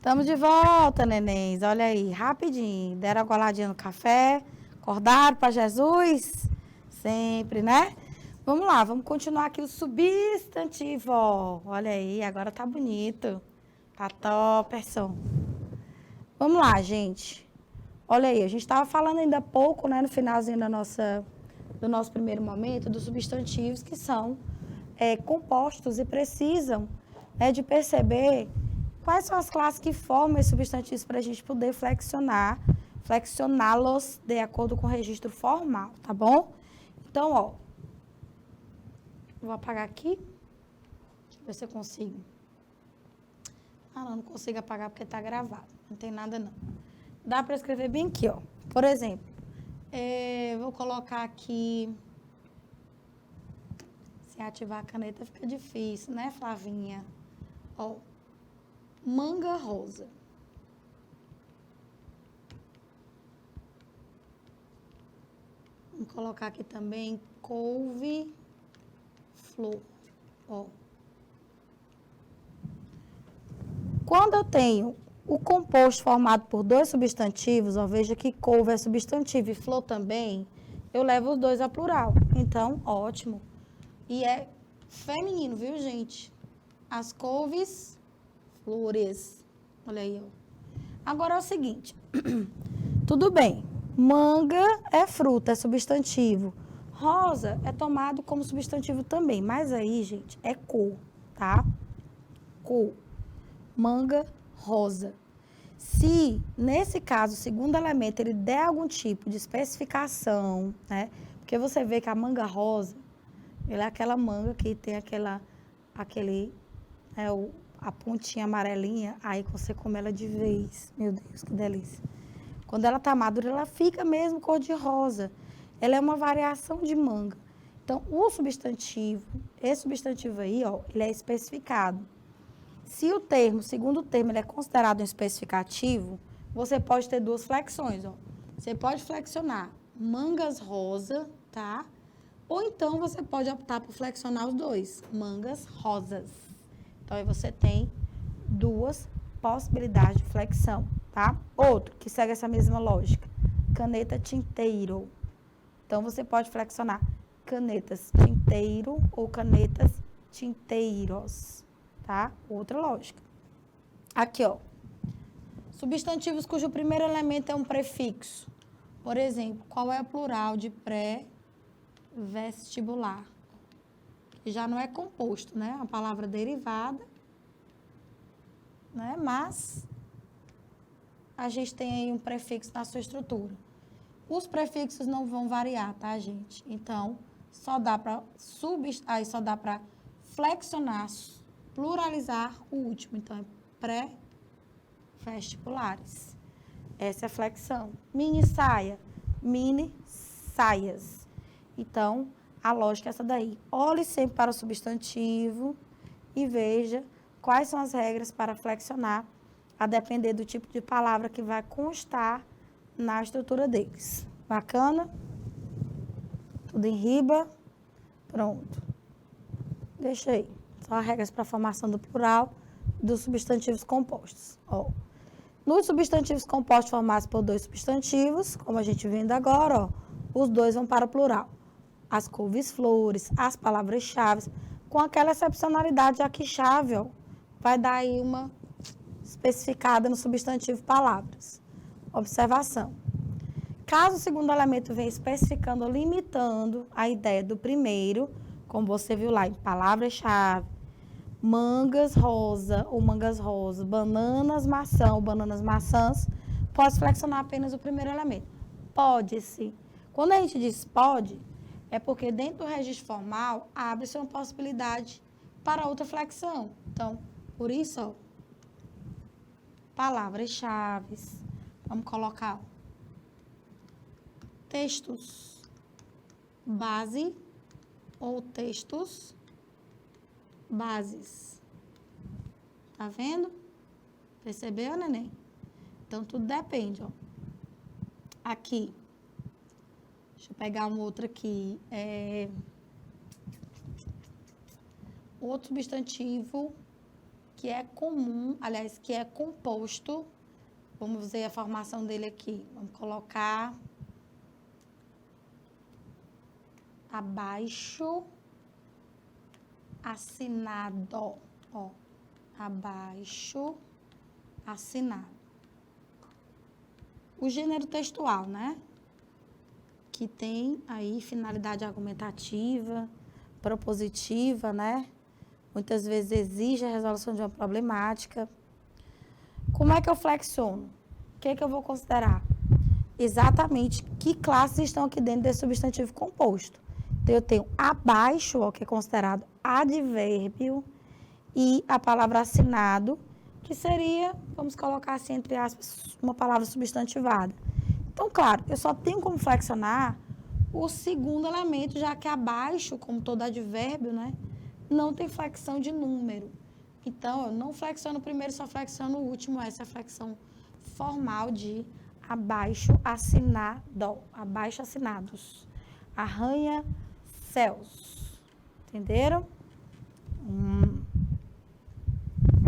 Estamos de volta, nenéns. Olha aí, rapidinho. Deram a goladinha no café. Acordaram para Jesus? Sempre, né? Vamos lá, vamos continuar aqui o substantivo. Ó. Olha aí, agora tá bonito. Tá topperson. Vamos lá, gente. Olha aí, a gente estava falando ainda há pouco, né, no finalzinho do nosso primeiro momento, dos substantivos que são compostos e precisam de perceber quais são as classes que formam esses substantivos para a gente poder flexioná-los de acordo com o registro formal, tá bom? Então, ó, vou apagar aqui. Deixa eu ver se eu consigo. Não consigo apagar porque está gravado. Não tem nada, não. Dá para escrever bem aqui, ó. Por exemplo, vou colocar aqui... Se ativar a caneta fica difícil, né, Flavinha? Ó, manga rosa. Vamos colocar aqui também couve-flor. Ó. Quando eu tenho o composto formado por dois substantivos, ó, veja que couve é substantivo e flor também, eu levo os dois a plural. Então, ótimo. E é feminino, viu, gente? As couves, flores. Olha aí, ó. Agora é o seguinte. Tudo bem. Manga é fruta, é substantivo. Rosa é tomado como substantivo também. Mas aí, gente, é cor, tá? Cor. Manga, rosa. Se, nesse caso, o segundo elemento, ele der algum tipo de especificação, né? Porque você vê que a manga rosa, ela é aquela manga que tem a pontinha amarelinha, aí você come ela de vez. Meu Deus, que delícia. Quando ela tá madura, ela fica mesmo cor de rosa. Ela é uma variação de manga. Então, esse substantivo aí, ó, ele é especificado. Se o segundo termo, ele é considerado um especificativo, você pode ter duas flexões, ó. Você pode flexionar mangas rosa, tá? Ou então, você pode optar por flexionar os dois, mangas rosas. Então, aí você tem duas possibilidades de flexão, tá? Outro, que segue essa mesma lógica, caneta tinteiro. Então, você pode flexionar canetas tinteiro ou canetas tinteiros, tá? Outra lógica. Aqui, ó. Substantivos cujo primeiro elemento é um prefixo. Por exemplo, qual é o plural de pré-vestibular? Já não é composto, né? A palavra derivada, né? Mas a gente tem aí um prefixo na sua estrutura. Os prefixos não vão variar, tá, gente? Então, só dá para flexionar, pluralizar o último. Então, é pré-vestibulares. Essa é a flexão. Mini saia, mini saias. Então, a lógica é essa daí. Olhe sempre para o substantivo e veja quais são as regras para flexionar, a depender do tipo de palavra que vai constar na estrutura deles. Bacana? Tudo em riba. Pronto. Deixa aí. Só as regras para a formação do plural dos substantivos compostos. Ó. Nos substantivos compostos formados por dois substantivos, como a gente vendo agora, ó, os dois vão para o plural. As couves-flores, as palavras-chave, com aquela excepcionalidade aqui chave, ó, vai dar aí uma especificada no substantivo palavras. Observação. Caso o segundo elemento venha especificando ou limitando a ideia do primeiro, como você viu lá em palavras-chave, mangas rosa ou mangas rosas, bananas maçã ou bananas maçãs, pode flexionar apenas o primeiro elemento. Pode-se. Quando a gente diz pode, é porque dentro do registro formal abre-se uma possibilidade para outra flexão. Então, por isso, ó, palavras-chave. Vamos colocar textos base ou textos bases. Tá vendo? Percebeu, neném? Então, tudo depende, ó. Aqui. Deixa eu pegar um outro aqui. Outro substantivo que é comum, aliás, que é composto, vamos ver a formação dele aqui. Vamos colocar abaixo assinado, ó, abaixo assinado. O gênero textual, né? Que tem aí finalidade argumentativa, propositiva, né? Muitas vezes exige a resolução de uma problemática. Como é que eu flexiono? O que é que eu vou considerar? Exatamente que classes estão aqui dentro desse substantivo composto. Então, eu tenho abaixo, ó, que é considerado advérbio, e a palavra assinado, que seria, vamos colocar assim, entre aspas, uma palavra substantivada. Então, claro, eu só tenho como flexionar o segundo elemento, já que abaixo, como todo advérbio, né, não tem flexão de número. Então, eu não flexiono o primeiro, só flexiono o último. Essa é a flexão formal de abaixo assinado, abaixo assinados. Arranha-céus. Entenderam?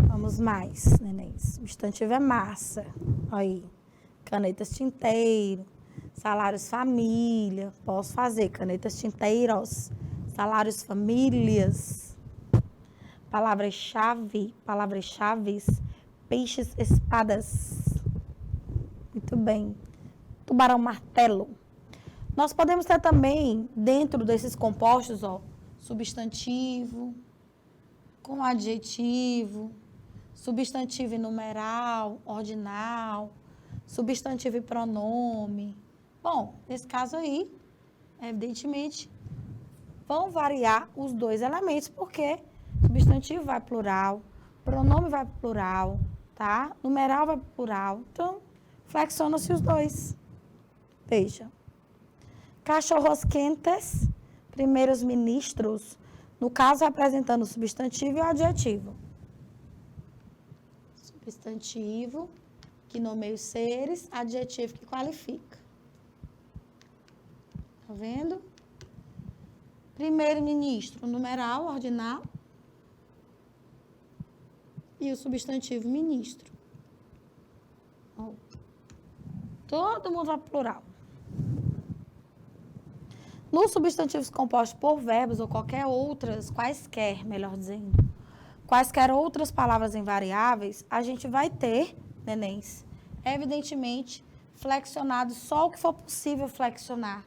Vamos mais, nenéns. Substantivo é massa. Aí. Canetas tinteiro, salários família. Posso fazer canetas tinteiros, salários famílias. Palavras-chave, palavras-chaves, peixes, espadas. Muito bem. Tubarão-martelo. Nós podemos ter também, dentro desses compostos, ó, substantivo, com adjetivo, substantivo e numeral, ordinal, substantivo e pronome. Bom, nesse caso aí, evidentemente, vão variar os dois elementos, porque substantivo vai plural, pronome vai plural, tá? Numeral vai plural. Então, flexiona-se os dois. Veja. Cachorros quentes, primeiros ministros, no caso representando o substantivo e o adjetivo. Substantivo, que nomeia os seres, adjetivo que qualifica. Tá vendo? Primeiro ministro, numeral, ordinal. E o substantivo ministro. Ó. Todo mundo vai plural. Nos substantivos compostos por verbos ou quaisquer, melhor dizendo, quaisquer outras palavras invariáveis, a gente vai ter, nenéns, evidentemente, flexionado só o que for possível flexionar.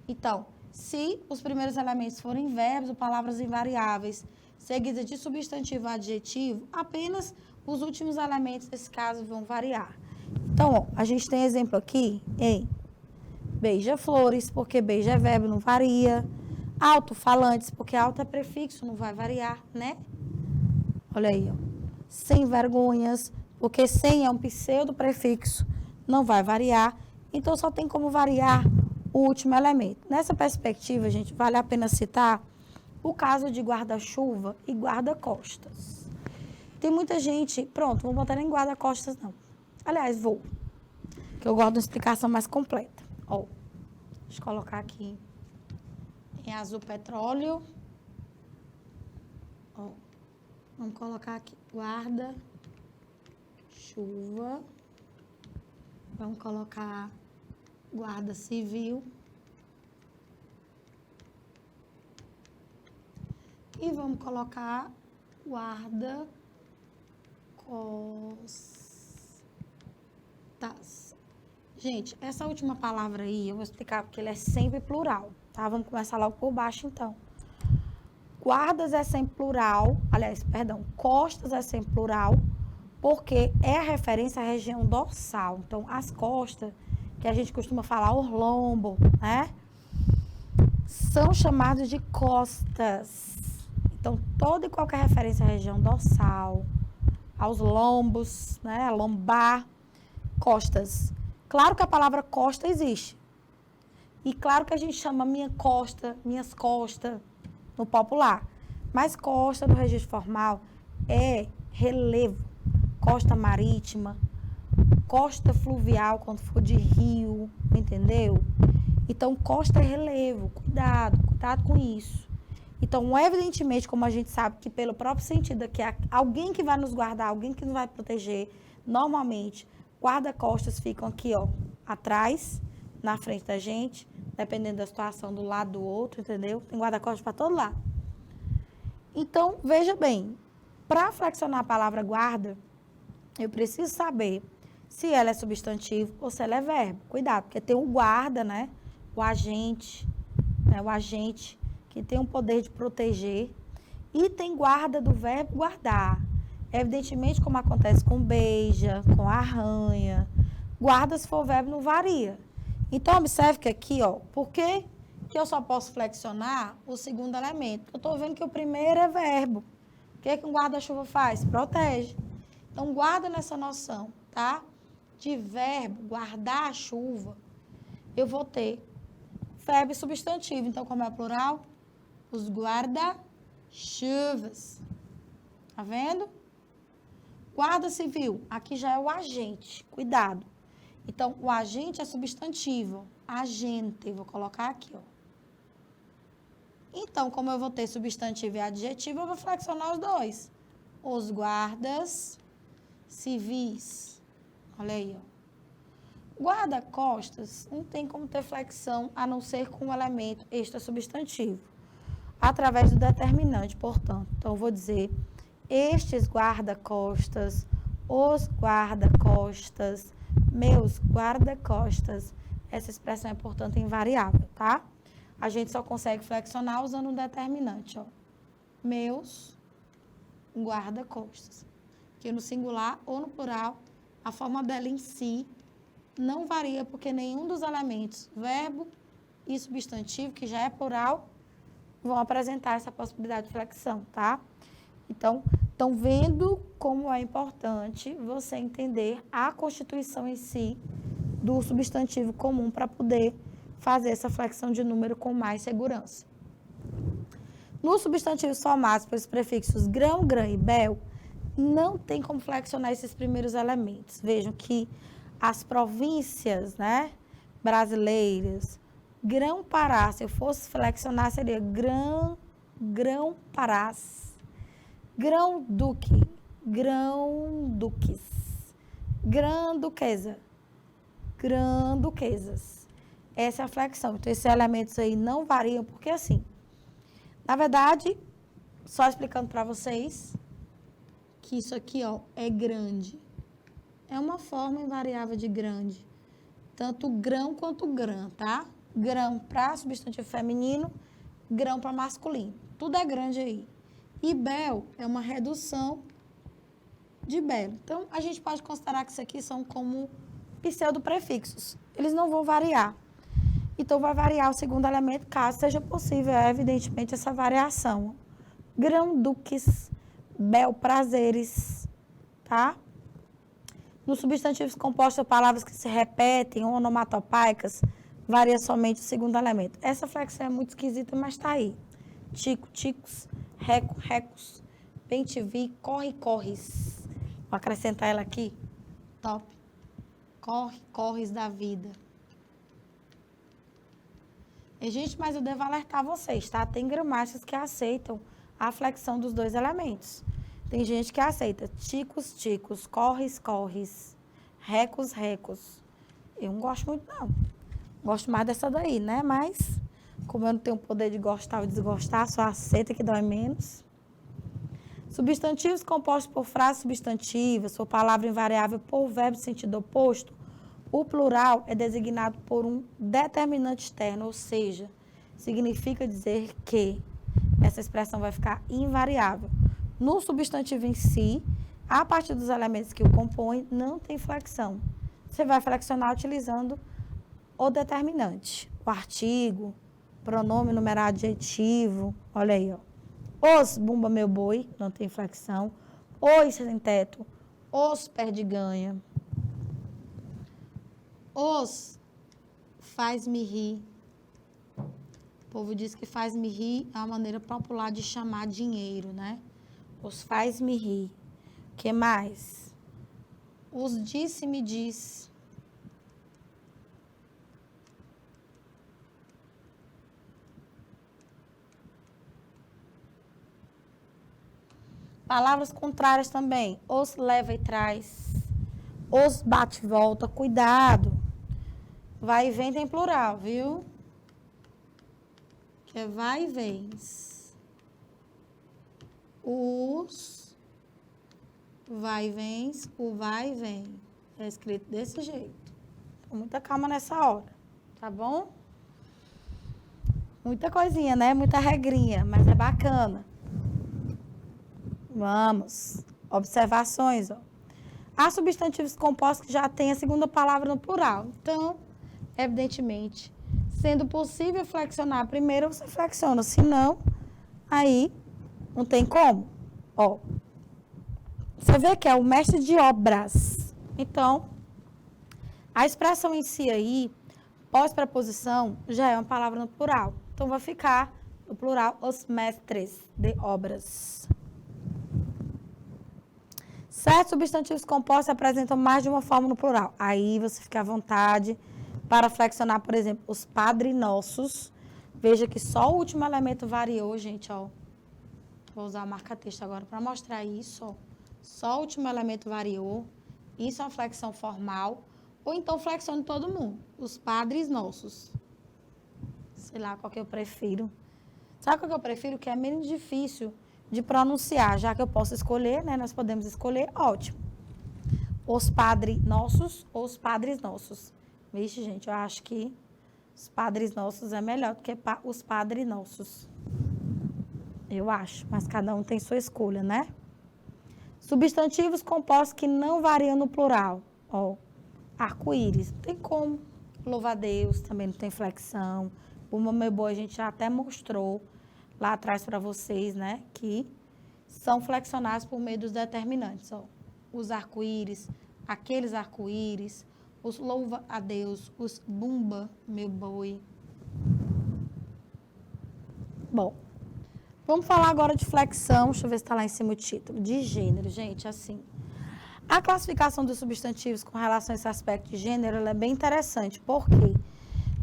Então, se os primeiros elementos forem verbos ou palavras invariáveis, seguidas de substantivo ou adjetivo, apenas os últimos elementos desse caso vão variar. Então, ó, a gente tem exemplo aqui em beija-flores, porque beija é verbo, não varia. Alto-falantes, porque alto é prefixo, não vai variar, né? Olha aí, ó. Sem vergonhas, porque sem é um pseudo-prefixo, não vai variar. Então, só tem como variar o último elemento. Nessa perspectiva, gente, vale a pena citar o caso de guarda-chuva e guarda-costas. Tem muita gente... Pronto, não vou botar nem guarda-costas, não. Aliás, vou. Que eu gosto de uma explicação mais completa. Ó, deixa eu colocar aqui em azul petróleo. Ó, vamos colocar aqui guarda-chuva. Vamos colocar guarda civil. E vamos colocar guarda-costas. Gente, essa última palavra aí, eu vou explicar porque ele é sempre plural, tá? Vamos começar logo por baixo, então. Guardas é sempre plural, costas é sempre plural, porque é a referência à região dorsal. Então, as costas, que a gente costuma falar, o lombo, né? São chamados de costas. Então, toda e qualquer referência à região dorsal, aos lombos, né? Lombar, costas. Claro que a palavra costa existe. E claro que a gente chama minha costa, minhas costas, no popular. Mas costa, no registro formal, é relevo. Costa marítima, costa fluvial, quando for de rio, entendeu? Então, costa é relevo. Cuidado com isso. Então, evidentemente, como a gente sabe que pelo próprio sentido que é alguém que vai nos guardar, alguém que nos vai proteger, normalmente, guarda-costas ficam aqui, ó, atrás, na frente da gente, dependendo da situação, do lado do outro, entendeu? Tem guarda-costas para todo lado. Então, veja bem, para flexionar a palavra guarda, eu preciso saber se ela é substantivo ou se ela é verbo. Cuidado, porque tem o guarda, né? O agente, né? O agente que tem o poder de proteger. E tem guarda do verbo guardar. Evidentemente, como acontece com beija, com arranha. Guarda, se for verbo, não varia. Então, observe que aqui, ó, por que eu só posso flexionar o segundo elemento? Porque eu estou vendo que o primeiro é verbo. O que um guarda-chuva faz? Protege. Então, guarda nessa noção, tá? De verbo, guardar a chuva, eu vou ter verbo e substantivo. Então, como é plural? Os guarda-chuvas. Tá vendo? Guarda civil, aqui já é o agente. Cuidado. Então, o agente é substantivo. Agente, vou colocar aqui, ó. Então, como eu vou ter substantivo e adjetivo, eu vou flexionar os dois. Os guardas civis. Olha aí, ó. Guarda-costas não tem como ter flexão a não ser com um elemento extra substantivo. Através do determinante, portanto. Então, eu vou dizer estes guarda-costas, os guarda-costas, meus guarda-costas. Essa expressão é, portanto, invariável, tá? A gente só consegue flexionar usando um determinante, ó. Meus guarda-costas. Que no singular ou no plural, a forma dela em si não varia, porque nenhum dos elementos, verbo e substantivo, que já é plural, vão apresentar essa possibilidade de flexão, tá? Então, estão vendo como é importante você entender a constituição em si do substantivo comum para poder fazer essa flexão de número com mais segurança. Nos substantivos formados pelos prefixos grão, grã e bel, não tem como flexionar esses primeiros elementos. Vejam que as províncias, né, brasileiras, Grão-Pará, se eu fosse flexionar, seria Grão-Parás, Grão-Duque, Grão-Duques, Grã-Duquesa, Grã-Duquesas. Essa é a flexão. Então, esses elementos aí não variam, porque assim, na verdade, só explicando para vocês, que isso aqui, ó, é grande. É uma forma invariável de grande. Tanto grão quanto grã, tá? Grão para substantivo feminino, grão para masculino. Tudo é grande aí. E bel é uma redução de belo. Então, a gente pode considerar que isso aqui são como pseudo-prefixos. Eles não vão variar. Então, vai variar o segundo elemento, caso seja possível, evidentemente, essa variação. Grão-duques, bel-prazeres, tá? Nos substantivos compostos por palavras que se repetem ou onomatopeicas, varia somente o segundo elemento. Essa flexão é muito esquisita, mas está aí. Tico, ticos, reco, recos, bem-te-vi, corre, corres. Vou acrescentar ela aqui. Top. Corre, corres da vida. E, gente, mas eu devo alertar vocês, tá? Tem gramáticas que aceitam a flexão dos dois elementos. Tem gente que aceita ticos, ticos, corres, corres, recos, recos. Eu não gosto muito, não. Gosto mais dessa daí, né? Mas, como eu não tenho o poder de gostar ou desgostar, só aceita que dói menos. Substantivos compostos por frases substantivas, por palavra invariável, por verbo de sentido oposto, o plural é designado por um determinante externo, ou seja, significa dizer que essa expressão vai ficar invariável. No substantivo em si, a partir dos elementos que o compõem, não tem flexão. Você vai flexionar utilizando o determinante, o artigo, pronome numeral adjetivo, olha aí, ó. Os bumba meu boi, não tem flexão. Os sem teto, os perde ganha. Os faz-me rir. O povo diz que faz-me rir é uma maneira popular de chamar dinheiro, né? Os faz-me rir. O que mais? Os disse-me diz. Palavras contrárias também. Os leva e traz. Os bate e volta. Cuidado. Vai e vem tem plural, viu? Que é vai e vens. Os vai e vens. O vai e vem. É escrito desse jeito. Com muita calma nessa hora. Tá bom? Muita coisinha, né? Muita regrinha. Mas é bacana. Vamos. Observações, ó. Há substantivos compostos que já têm a segunda palavra no plural. Então, evidentemente, sendo possível flexionar primeiro, você flexiona. Se não, aí não tem como. Ó. Você vê que é o mestre de obras. Então, a expressão em si aí, pós-preposição, já é uma palavra no plural. Então, vai ficar no plural os mestres de obras. Certos substantivos compostos apresentam mais de uma forma no plural. Aí você fica à vontade para flexionar, por exemplo, os Padre Nossos. Veja que só o último elemento variou, gente, ó. Vou usar o marca-texto agora para mostrar isso, ó. Só o último elemento variou. Isso é uma flexão formal. Ou então flexione todo mundo. Os Padres Nossos. Sei lá qual que eu prefiro. Sabe qual que eu prefiro? Que é menos difícil de pronunciar, já que eu posso escolher, né? Nós podemos escolher, ótimo. Os Padres Nossos ou os Padres Nossos. Vixe, gente, eu acho que os Padres Nossos é melhor do que os Padres Nossos. Eu acho, mas cada um tem sua escolha, né? Substantivos compostos que não variam no plural. Ó, arco-íris, não tem como. Louva-a-Deus, também não tem flexão. O meu boi a gente já até mostrou lá atrás para vocês, né, que são flexionados por meio dos determinantes, ó. Os arco-íris, aqueles arco-íris, os louva-a-Deus, os bumba, meu boi. Bom, vamos falar agora de flexão, deixa eu ver se está lá em cima o título, de gênero, gente, assim. A classificação dos substantivos com relação a esse aspecto de gênero, ela é bem interessante, porque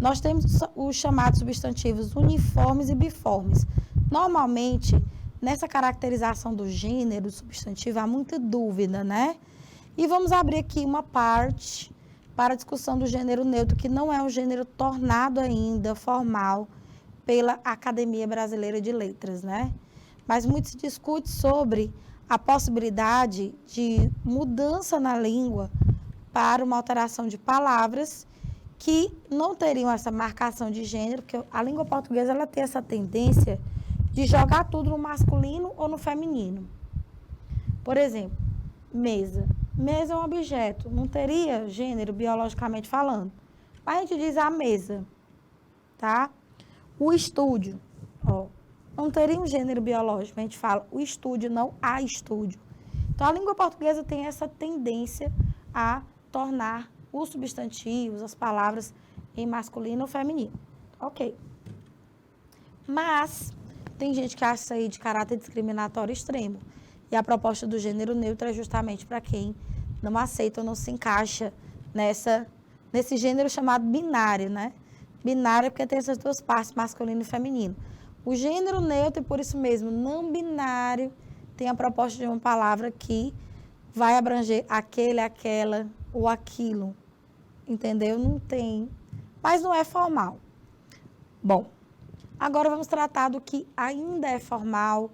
nós temos os chamados substantivos uniformes e biformes. Normalmente, nessa caracterização do gênero, do substantivo, há muita dúvida, né? E vamos abrir aqui uma parte para a discussão do gênero neutro, que não é um gênero tornado ainda formal pela Academia Brasileira de Letras, né? Mas muito se discute sobre a possibilidade de mudança na língua para uma alteração de palavras que não teriam essa marcação de gênero, porque a língua portuguesa ela tem essa tendência de jogar tudo no masculino ou no feminino. Por exemplo, mesa. Mesa é um objeto, não teria gênero biologicamente falando. Mas a gente diz a mesa, tá? O estúdio, ó, não teria um gênero biológico, a gente fala o estúdio, não a estúdio. Então, a língua portuguesa tem essa tendência a tornar os substantivos, as palavras em masculino ou feminino. Ok. Mas tem gente que acha isso aí de caráter discriminatório extremo. E a proposta do gênero neutro é justamente para quem não aceita ou não se encaixa nesse gênero chamado binário, né? Binário é porque tem essas duas partes, masculino e feminino. O gênero neutro, e por isso mesmo, não binário, tem a proposta de uma palavra que vai abranger aquele, aquela ou aquilo. Entendeu? Não tem. Mas não é formal. Bom, agora vamos tratar do que ainda é formal,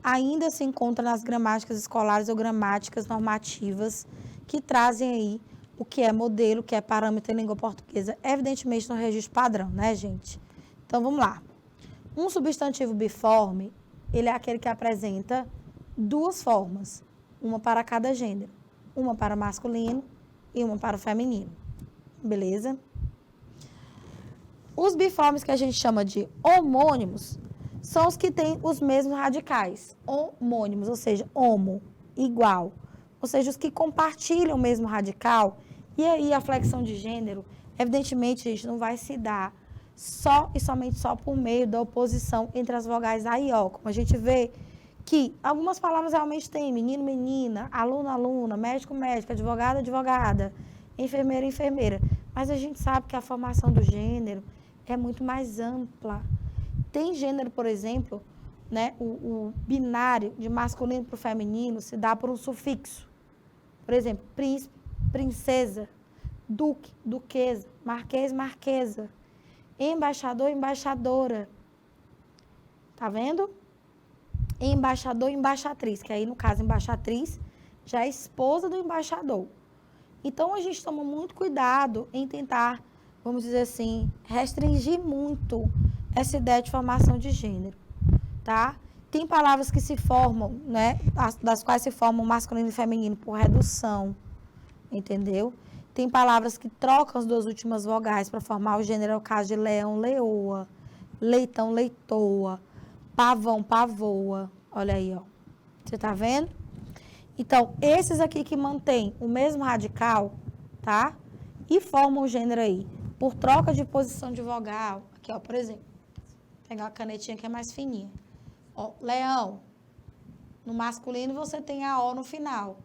ainda se encontra nas gramáticas escolares ou gramáticas normativas, que trazem aí o que é modelo, o que é parâmetro em língua portuguesa, evidentemente no registro padrão, né, gente? Então, vamos lá. Um substantivo biforme, ele é aquele que apresenta duas formas, uma para cada gênero, uma para o masculino e uma para o feminino. Beleza? Os biformes que a gente chama de homônimos são os que têm os mesmos radicais. Homônimos, ou seja, homo, igual. Ou seja, os que compartilham o mesmo radical. E aí a flexão de gênero, evidentemente, gente, não vai se dar só e somente só por meio da oposição entre as vogais A e O. Como a gente vê que algumas palavras realmente têm menino, menina, aluno, aluna, médico, médica, advogado, advogada, enfermeira, enfermeira. Mas a gente sabe que a formação do gênero é muito mais ampla. Tem gênero, por exemplo, né, o binário de masculino para o feminino se dá por um sufixo. Por exemplo, príncipe, princesa, duque, duquesa, marquês, marquesa, embaixador, embaixadora. Tá vendo? Embaixador, embaixatriz, que aí no caso embaixatriz já é esposa do embaixador. Então a gente toma muito cuidado em tentar, vamos dizer assim, restringir muito essa ideia de formação de gênero, tá? Tem palavras que se formam, né, das quais se formam masculino e feminino por redução, entendeu? Tem palavras que trocam as duas últimas vogais para formar o gênero, é o caso de leão, leoa, leitão, leitoa, pavão, pavoa. Olha aí, ó. Você tá vendo? Então, esses aqui que mantêm o mesmo radical, tá? E formam o gênero aí, por troca de posição de vogal. Aqui, ó, por exemplo. Vou pegar uma canetinha que é mais fininha. Ó, leão. No masculino você tem a O no final.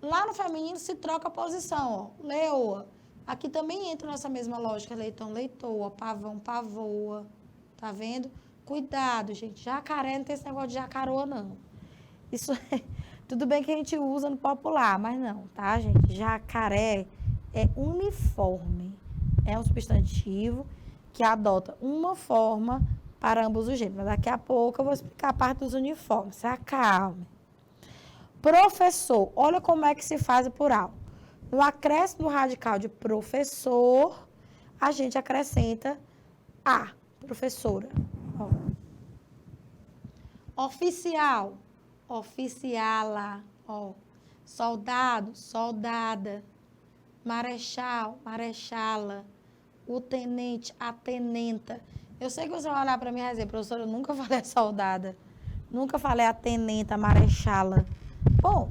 Lá no feminino se troca a posição, ó. Leoa. Aqui também entra nessa mesma lógica. Leitão, leitoa. Pavão, pavoa. Tá vendo? Cuidado, gente. Jacaré não tem esse negócio de jacaroa, não. Isso é... Tudo bem que a gente usa no popular, mas não, tá, gente? Jacaré é uniforme. É um substantivo que adota uma forma para ambos os gêneros. Mas daqui a pouco eu vou explicar a parte dos uniformes. Se acalme. Professor. Olha como é que se faz o plural. No acréscimo do radical de professor, a gente acrescenta a professora. Ó. Oficial. Oficiala. Ó. Soldado, soldada. Marechal, marechala. O tenente, a tenenta. Eu sei que você vai olhar para mim e vai dizer, professora, eu nunca falei soldada. Nunca falei a tenenta, a marechala. Bom,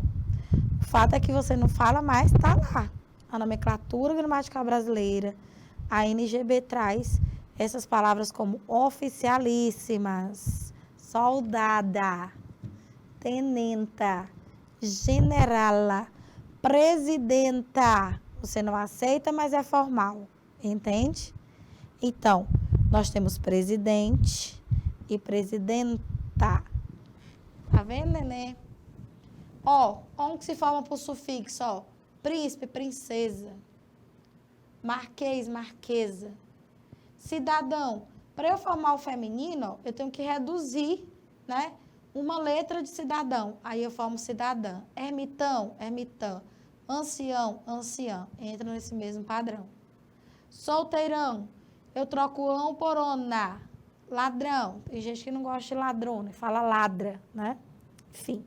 o fato é que você não fala, mas está lá. A nomenclatura gramatical brasileira, a NGB traz essas palavras como oficialíssimas, soldada, tenenta, generala, presidenta. Você não aceita, mas é formal. Entende? Então, nós temos presidente e presidenta. Tá vendo, nenê? Ó, onde se forma por sufixo, ó. Príncipe, princesa. Marquês, marquesa. Cidadão. Para eu formar o feminino, ó, eu tenho que reduzir, né, uma letra de cidadão. Aí eu formo cidadã. Ermitão, ermitã. Ancião, anciã. Entra nesse mesmo padrão. Solteirão. Eu troco ão por ona. Ladrão. Tem gente que não gosta de ladrona, fala ladra, né? Enfim.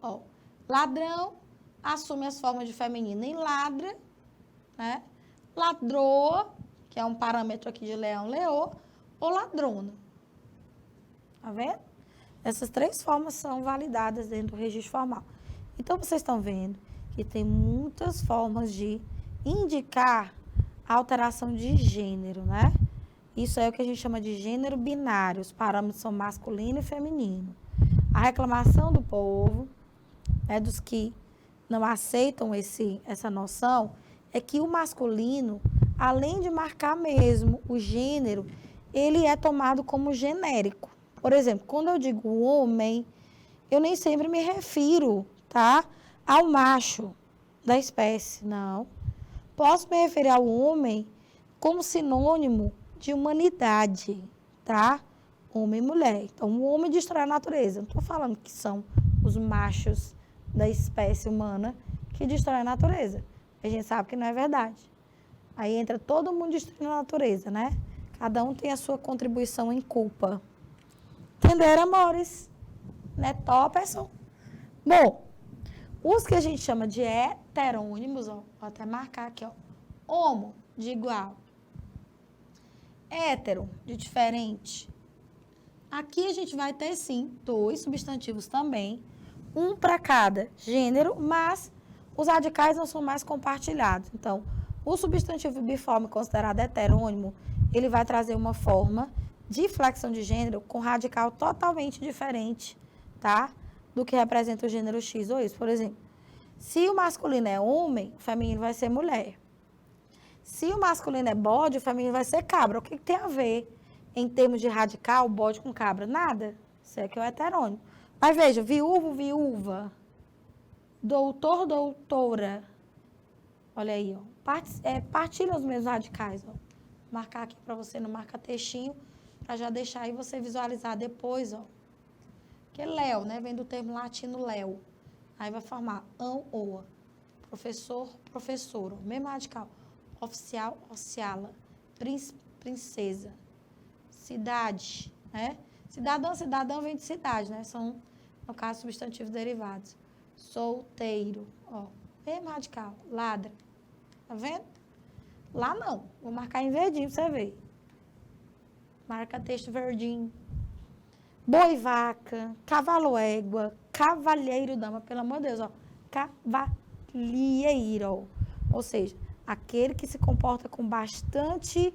Ó, ladrão assume as formas de feminino em ladra, né? Ladroa, que é um parâmetro aqui de leão, leoa, ou ladrona. Tá vendo? Essas três formas são validadas dentro do registro formal. Então, vocês estão vendo que tem muitas formas de indicar a alteração de gênero, né? Isso é o que a gente chama de gênero binário. Os parâmetros são masculino e feminino. A reclamação do povo, né, dos que não aceitam essa noção, é que o masculino, além de marcar mesmo o gênero, ele é tomado como genérico. Por exemplo, quando eu digo homem, eu nem sempre me refiro, tá, ao macho da espécie, não. Posso me referir ao homem como sinônimo de humanidade, tá? Homem e mulher. Então, o homem destrói a natureza. Não estou falando que são os machos da espécie humana que destroem a natureza. A gente sabe que não é verdade. Aí entra todo mundo destruindo a natureza, né? Cada um tem a sua contribuição em culpa. Entenderam, amores? Né, Topperson? Bom, os que a gente chama de heterônimos, ó, vou até marcar aqui, ó. Homo, de igual. Hétero, de diferente. Aqui a gente vai ter, sim, 2 substantivos também, um para cada gênero, mas os radicais não são mais compartilhados. Então, o substantivo biforme considerado heterônimo, ele vai trazer uma forma de flexão de gênero com radical totalmente diferente, tá? Do que representa o gênero X ou Y. Por exemplo, se o masculino é homem, o feminino vai ser mulher. Se o masculino é bode, o feminino vai ser cabra. O que tem a ver, em termos de radical, bode com cabra? Nada. Esse aqui é o heterônimo. Mas veja, viúvo, viúva, doutor, doutora. Olha aí, ó. Partilham os mesmos radicais, ó. Vou marcar aqui para você no marca-textinho, para já deixar aí você visualizar depois, ó. Que é Léo, né? Vem do termo latino Léo. Aí vai formar ão, oa. Professor, professora. Mesmo radical. Oficial, oficiala. Princesa. Cidade, né? Cidadão, cidadão vem de cidade, né? São, no caso, substantivos derivados. Solteiro, ó. Mesmo radical. Ladra. Tá vendo? Lá não. Vou marcar em verdinho pra você ver. Marca texto verdinho. Boi, vaca, cavalo, égua, cavalheiro, dama, pelo amor de Deus, ó. Cavalheiro. Ou seja, aquele que se comporta com bastante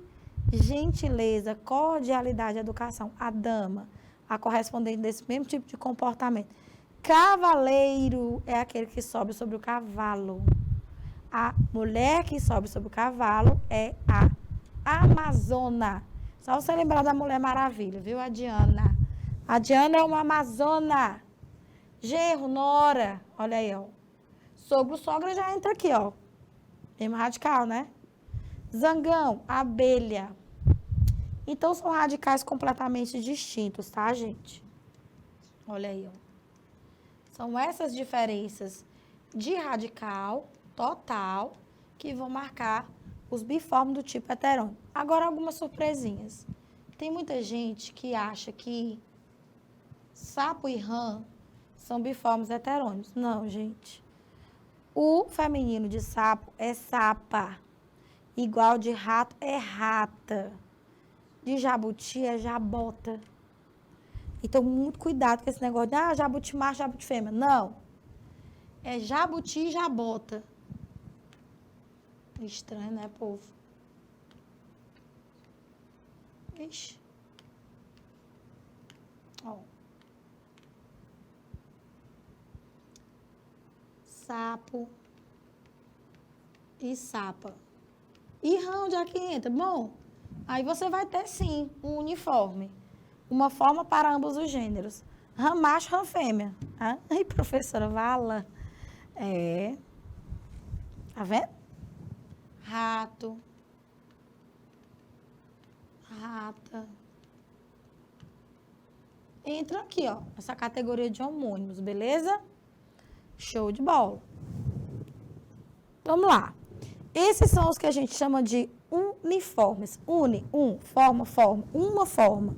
gentileza, cordialidade, educação. A dama, a correspondente desse mesmo tipo de comportamento. Cavaleiro é aquele que sobe sobre o cavalo. A mulher que sobe sobre o cavalo é a amazona. Só você lembrar da Mulher Maravilha, viu, a Diana? A Diana é uma amazona. Genro, nora, olha aí, ó. Sogro, sogra já entra aqui, ó. Mesmo radical, né? Zangão, abelha. Então, são radicais completamente distintos, tá, gente? Olha aí, ó. São essas diferenças de radical total que vão marcar os biformes do tipo heterônimo. Agora, algumas surpresinhas. Tem muita gente que acha que sapo e rã são biformes heterônimos. Não, gente. O feminino de sapo é sapa. Igual de rato é rata. De jabuti é jabota. Então, muito cuidado com esse negócio de jabuti macho, jabuti fêmea. Não. É jabuti e jabota. Estranho, né, povo? Ixi. Ó. Sapo e sapa. E rã, onde é que entra? Bom, aí você vai ter, sim, um uniforme. Uma forma para ambos os gêneros. Rã macho, rã fêmea. Ai, professora, vala. Tá vendo? Rato. Rata. Entra aqui, ó, essa categoria de homônimos, beleza? Show de bola. Vamos lá. Esses são os que a gente chama de uniformes. Forma, forma. Uma forma.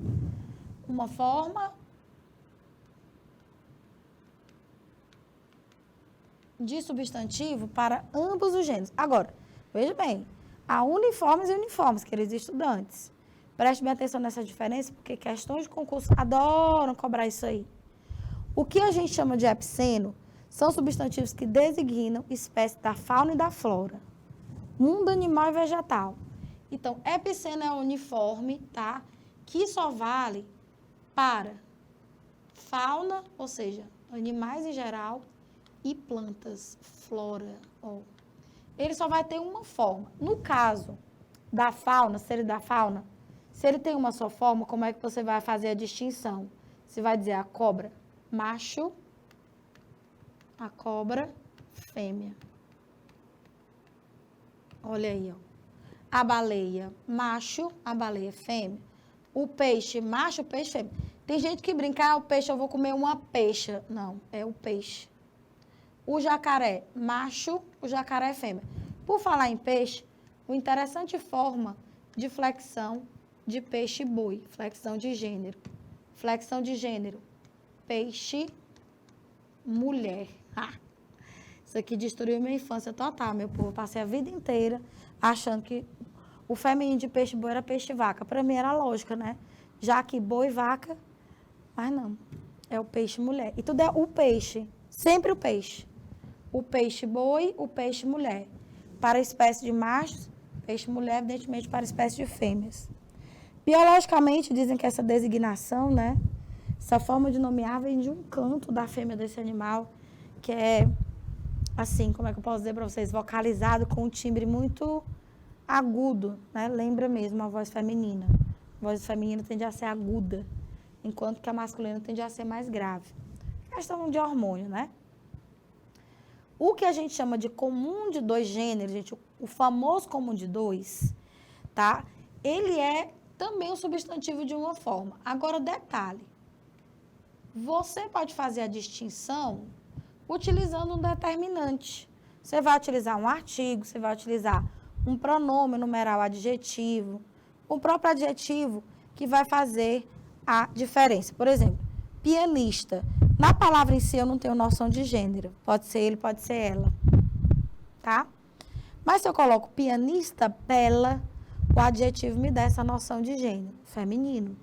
Uma forma de substantivo para ambos os gêneros. Agora, veja bem, há uniformes e uniformes, queridos estudantes. Preste bem atenção nessa diferença, porque questões de concurso adoram cobrar isso aí. O que a gente chama de epiceno são substantivos que designam espécies da fauna e da flora, mundo animal e vegetal. Então, epiceno é uniforme, tá? Que só vale para fauna, ou seja, animais em geral, e plantas, flora. Ó. Ele só vai ter uma forma. No caso da fauna, se ele tem uma só forma, como é que você vai fazer a distinção? Você vai dizer a cobra macho, a cobra fêmea. Olha aí, ó. A baleia macho, a baleia fêmea. O peixe macho, o peixe fêmea. Tem gente que brinca, o peixe, eu vou comer uma peixa. Não, é o peixe. O jacaré macho, o jacaré fêmea. Por falar em peixe, uma interessante forma de flexão de peixe e boi. Flexão de gênero. Flexão de gênero. Peixe, mulher. Isso aqui destruiu minha infância total, meu povo. Passei a vida inteira achando que o feminino de peixe boi era peixe vaca. Para mim era lógica, né? Já que boi, vaca, mas não. É o peixe mulher. E tudo é o peixe. Sempre o peixe. O peixe boi, o peixe mulher. Para a espécie de machos, peixe mulher, evidentemente, para a espécie de fêmeas. Biologicamente, dizem que essa designação, né? Essa forma de nomear vem de um canto da fêmea desse animal, que é, assim, como é que eu posso dizer para vocês? Vocalizado com um timbre muito agudo, né? Lembra mesmo a voz feminina. A voz feminina tende a ser aguda. enquanto que a masculina tende a ser mais grave. Questão de hormônio, né? O que a gente chama de comum de dois gêneros, gente, o famoso comum de dois, tá? Ele é também um substantivo de uma forma. Agora, detalhe, você pode fazer a distinção utilizando um determinante. Você vai utilizar um artigo, você vai utilizar um pronome, numeral, adjetivo, o próprio adjetivo que vai fazer a diferença. Por exemplo, pianista. Na palavra em si eu não tenho noção de gênero. Pode ser ele, pode ser ela. Tá? Mas se eu coloco pianista bela, o adjetivo me dá essa noção de gênero, feminino.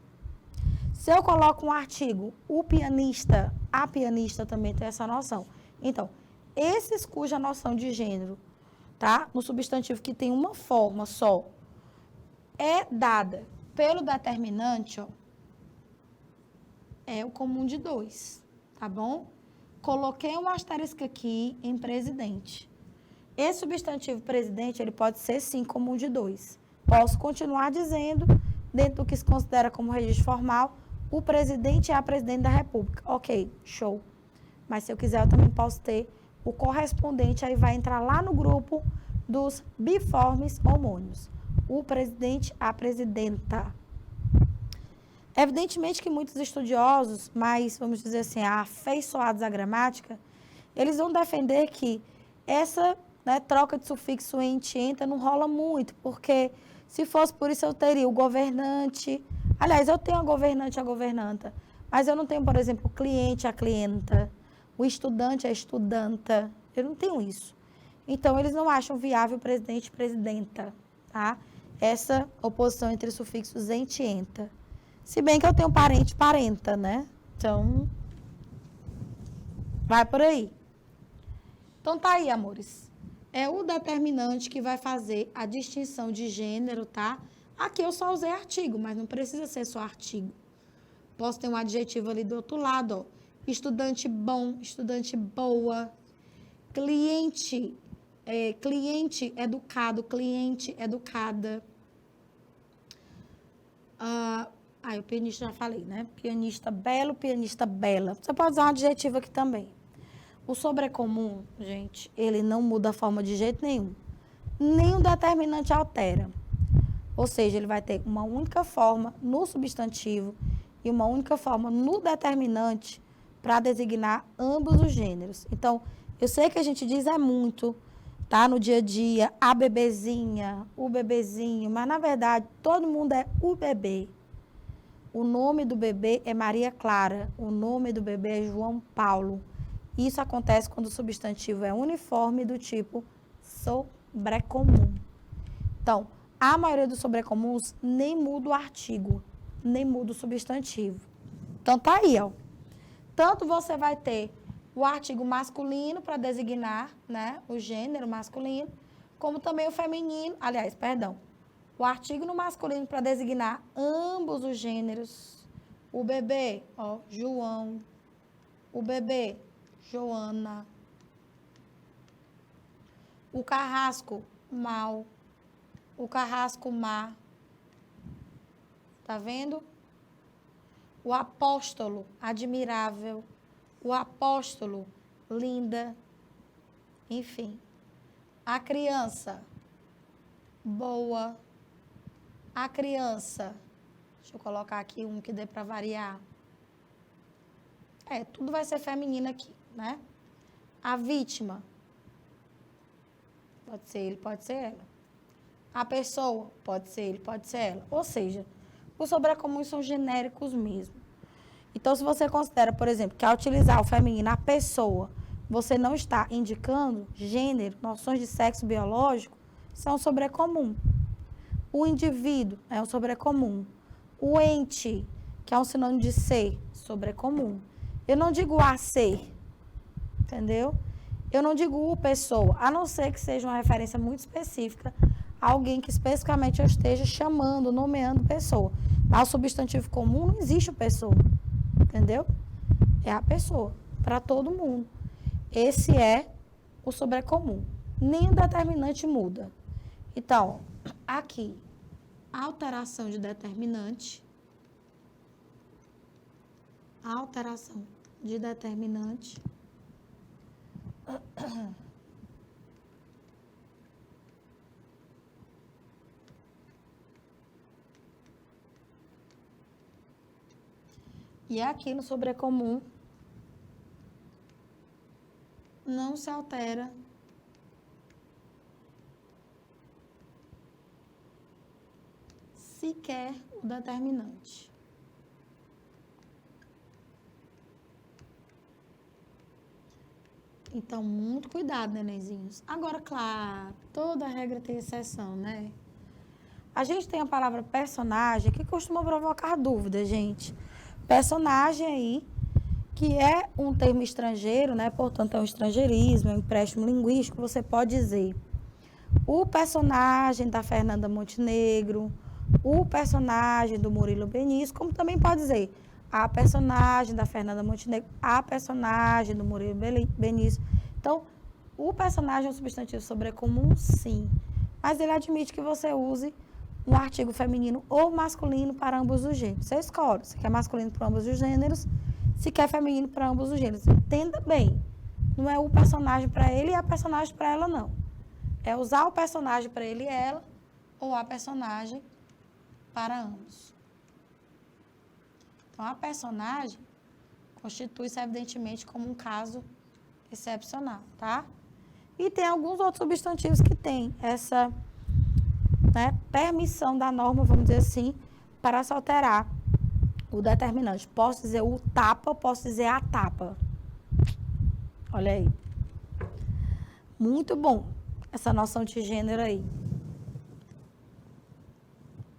Se eu coloco um artigo, o pianista, a pianista também tem essa noção. Então, esses cuja noção de gênero, tá? No substantivo que tem uma forma só, é dada pelo determinante, ó, é o comum de dois, tá bom? Coloquei um asterisco aqui em presidente. Esse substantivo presidente, ele pode ser sim comum de dois. Posso continuar dizendo, dentro do que se considera como registro formal, o presidente é a presidente da República. Ok, show. Mas se eu quiser, eu também posso ter o correspondente, aí vai entrar lá no grupo dos biformes homônimos. O presidente, a presidenta. Evidentemente que muitos estudiosos, mais, vamos dizer assim, afeiçoados à gramática, eles vão defender que essa, né, troca de sufixo ente, enta não rola muito, porque se fosse por isso eu teria o governante. Aliás, eu tenho a governante e a governanta, mas eu não tenho, por exemplo, o cliente, a clienta, o estudante, a estudanta. Eu não tenho isso. Então, eles não acham viável presidente e presidenta, tá? Essa oposição entre sufixos ente e enta. Se bem que eu tenho parente e parenta, né? Então, vai por aí. Então, tá aí, amores. É o determinante que vai fazer a distinção de gênero, tá? Aqui eu só usei artigo, mas não precisa ser só artigo. Posso ter um adjetivo ali do outro lado, ó. Estudante bom, estudante boa. Cliente, cliente educado, cliente educada. O pianista já falei, né? Pianista belo, pianista bela. Você pode usar um adjetivo aqui também. O sobrecomum, gente, ele não muda a forma de jeito nenhum. Nem o determinante altera. Ou seja, ele vai ter uma única forma no substantivo e uma única forma no determinante para designar ambos os gêneros. Então, eu sei que a gente diz muito, tá? No dia a dia, a bebezinha, o bebezinho, mas na verdade, todo mundo é o bebê. O nome do bebê é Maria Clara, o nome do bebê é João Paulo. Isso acontece quando o substantivo é uniforme do tipo sobrecomum. Então, a maioria dos sobrecomuns nem muda o artigo, nem muda o substantivo. Então, tá aí, ó. Tanto você vai ter o artigo masculino para designar, né, o gênero masculino, como também o feminino, aliás, perdão, o artigo no masculino para designar ambos os gêneros. O bebê, ó, João. O bebê, Joana. O carrasco, mal. O carrasco, má. Tá vendo? O apóstolo, admirável. O apóstolo, linda. Enfim. A criança, boa. A criança, deixa eu colocar aqui um que dê para variar. Tudo vai ser feminino aqui, né? A vítima, pode ser ele, pode ser ela. A pessoa, pode ser ele, pode ser ela. Ou seja, os sobrecomuns são genéricos mesmo. Então, se você considera, por exemplo, que ao utilizar o feminino, a pessoa, você não está indicando gênero, noções de sexo biológico, são sobrecomum. O indivíduo é um sobrecomum. O ente, que é um sinônimo de ser, sobrecomum. Eu não digo a ser, entendeu? Eu não digo o pessoa, a não ser que seja uma referência muito específica a alguém que especificamente eu esteja chamando, nomeando pessoa. Mas o substantivo comum não existe o pessoa, entendeu? É a pessoa, para todo mundo. Esse é o sobrecomum. Nem o determinante muda. Então, aqui, alteração de determinante. alteração de determinante e aqui no sobrecomum não se altera sequer o determinante. Então, muito cuidado, nenenzinhos. Agora, claro, toda regra tem exceção, né? A gente tem a palavra personagem que costuma provocar dúvida, gente. Personagem aí, que é um termo estrangeiro, né? Portanto, é um estrangeirismo, é um empréstimo linguístico. Você pode dizer o personagem da Fernanda Montenegro, o personagem do Murilo Benício, como também pode dizer a personagem da Fernanda Montenegro, a personagem do Murilo Benício. Então, o personagem é um substantivo sobrecomum, sim. Mas ele admite que você use um artigo feminino ou masculino para ambos os gêneros. Você escolhe se quer masculino para ambos os gêneros, se quer feminino para ambos os gêneros. Entenda bem. Não é o personagem para ele e a personagem para ela, não. É usar o personagem para ele e ela, ou a personagem para ambos. Então, a personagem constitui-se, evidentemente, como um caso excepcional, tá? E tem alguns outros substantivos que têm essa, né, permissão da norma, vamos dizer assim, para se alterar o determinante. Posso dizer o tapa, posso dizer a tapa. Olha aí. Muito bom essa noção de gênero aí.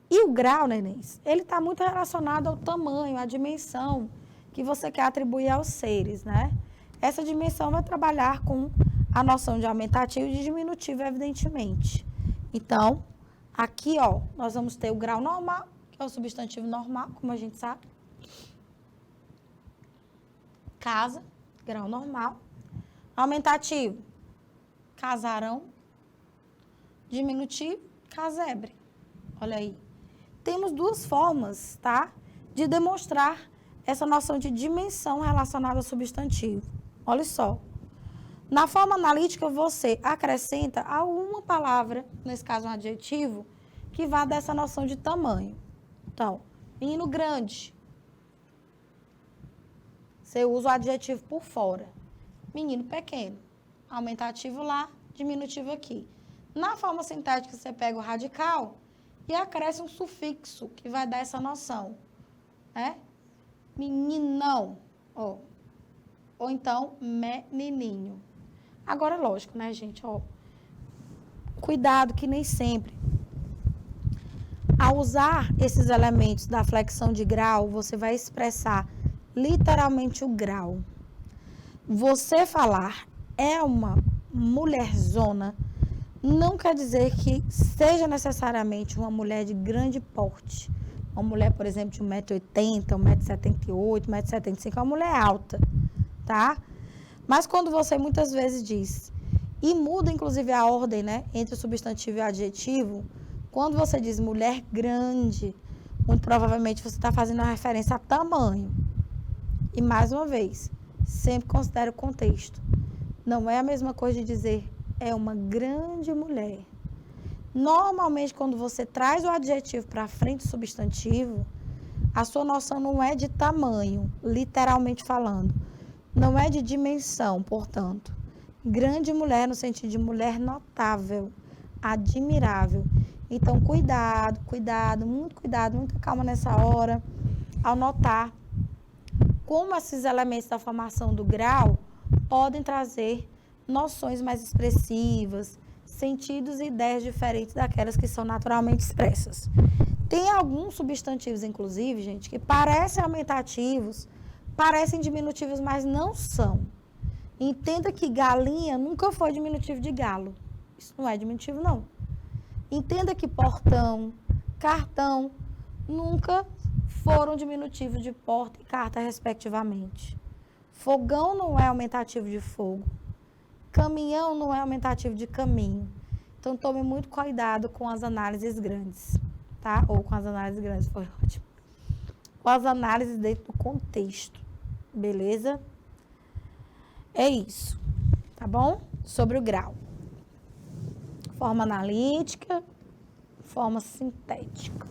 E o grau, nenéns, ele está muito relacionado ao tamanho, à dimensão que você quer atribuir aos seres, né? Essa dimensão vai trabalhar com a noção de aumentativo e de diminutivo, evidentemente. Então, aqui, ó, nós vamos ter o grau normal, que é o substantivo normal, como a gente sabe. Casa, grau normal. Aumentativo, casarão. Diminutivo, casebre. Olha aí. Temos duas formas, tá? De demonstrar essa noção de dimensão relacionada ao substantivo. Olha só. Na forma analítica, você acrescenta a uma palavra, nesse caso um adjetivo, que vá dessa noção de tamanho. Então, menino grande. Você usa o adjetivo por fora. Menino pequeno. Aumentativo lá, diminutivo aqui. Na forma sintética, você pega o radical e acresce um sufixo que vai dar essa noção, né? Meninão, ó. Ou então, menininho. Agora, é lógico, né, gente? Ó, cuidado que nem sempre. Ao usar esses elementos da flexão de grau, você vai expressar literalmente o grau. Você falar é uma mulherzona não quer dizer que seja necessariamente uma mulher de grande porte. Uma mulher, por exemplo, de 1,80m, 1,78m, 1,75m, é uma mulher alta, tá? Mas quando você muitas vezes diz, e muda inclusive a ordem, né, entre o substantivo e o adjetivo, quando você diz mulher grande, muito provavelmente você está fazendo uma referência a tamanho. E mais uma vez, sempre considere o contexto. Não é a mesma coisa de dizer é uma grande mulher. Normalmente, quando você traz o adjetivo para frente do substantivo, a sua noção não é de tamanho, literalmente falando. Não é de dimensão, portanto. Grande mulher no sentido de mulher notável, admirável. Então, cuidado, muita calma nessa hora, ao notar como esses elementos da formação do grau podem trazer noções mais expressivas, sentidos e ideias diferentes daquelas que são naturalmente expressas. Tem alguns substantivos, inclusive, gente, que parecem aumentativos, parecem diminutivos, mas não são. Entenda que galinha nunca foi diminutivo de galo. Isso não é diminutivo, não. Entenda que portão, cartão, nunca foram diminutivos de porta e carta, respectivamente. Fogão não é aumentativo de fogo. Caminhão não é aumentativo de caminho. Então, tome muito cuidado com as análises grandes, tá? Ou com as análises grandes, foi ótimo. Com as análises dentro do contexto, Beleza? É isso, tá bom? Sobre o grau. Forma analítica, forma sintética.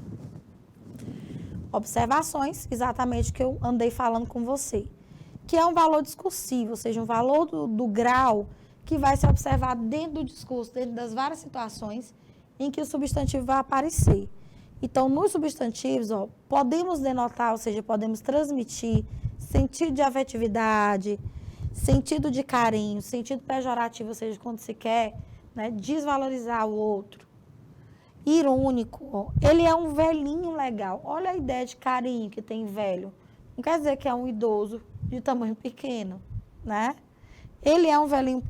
Observações, exatamente o que eu andei falando com você. Que é um valor discursivo, ou seja, um valor do grau que vai ser observado dentro do discurso, dentro das várias situações em que o substantivo vai aparecer. Então, nos substantivos, podemos denotar, ou seja, podemos transmitir sentido de afetividade, sentido de carinho, sentido pejorativo, ou seja, quando se quer, né, desvalorizar o outro. Irônico, ele é um velhinho legal. Olha a ideia de carinho que tem velho. Não quer dizer que é um idoso de tamanho pequeno, né? Ele é um velhinho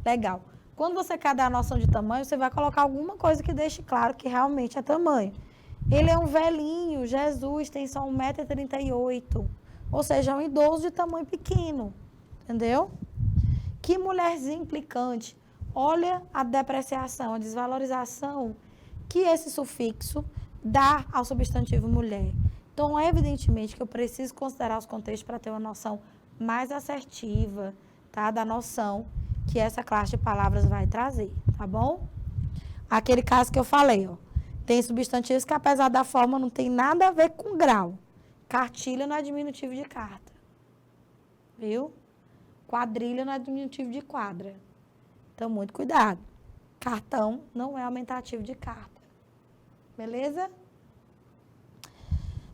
legal. Quando você quer dar a noção de tamanho, você vai colocar alguma coisa que deixe claro que realmente é tamanho. Ele é um velhinho, Jesus tem só 1,38 m. Ou seja, é um idoso de tamanho pequeno. Entendeu? Que mulherzinha implicante. Olha a depreciação, a desvalorização que esse sufixo dá ao substantivo mulher. Então, evidentemente que eu preciso considerar os contextos para ter uma noção mais assertiva, tá? Da noção que essa classe de palavras vai trazer, tá bom? Aquele caso que eu falei, tem substantivos que, apesar da forma, não tem nada a ver com grau. Cartilha não é diminutivo de carta. Viu? Quadrilha não é diminutivo de quadra. Então, muito cuidado. Cartão não é aumentativo de carta. Beleza?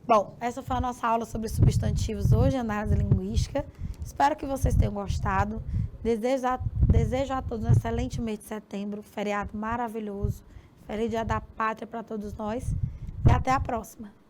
Bom, essa foi a nossa aula sobre substantivos hoje, análise linguística. Espero que vocês tenham gostado. Desejo a todos um excelente mês de setembro, feriado maravilhoso, feliz Dia da Pátria para todos nós. E até a próxima.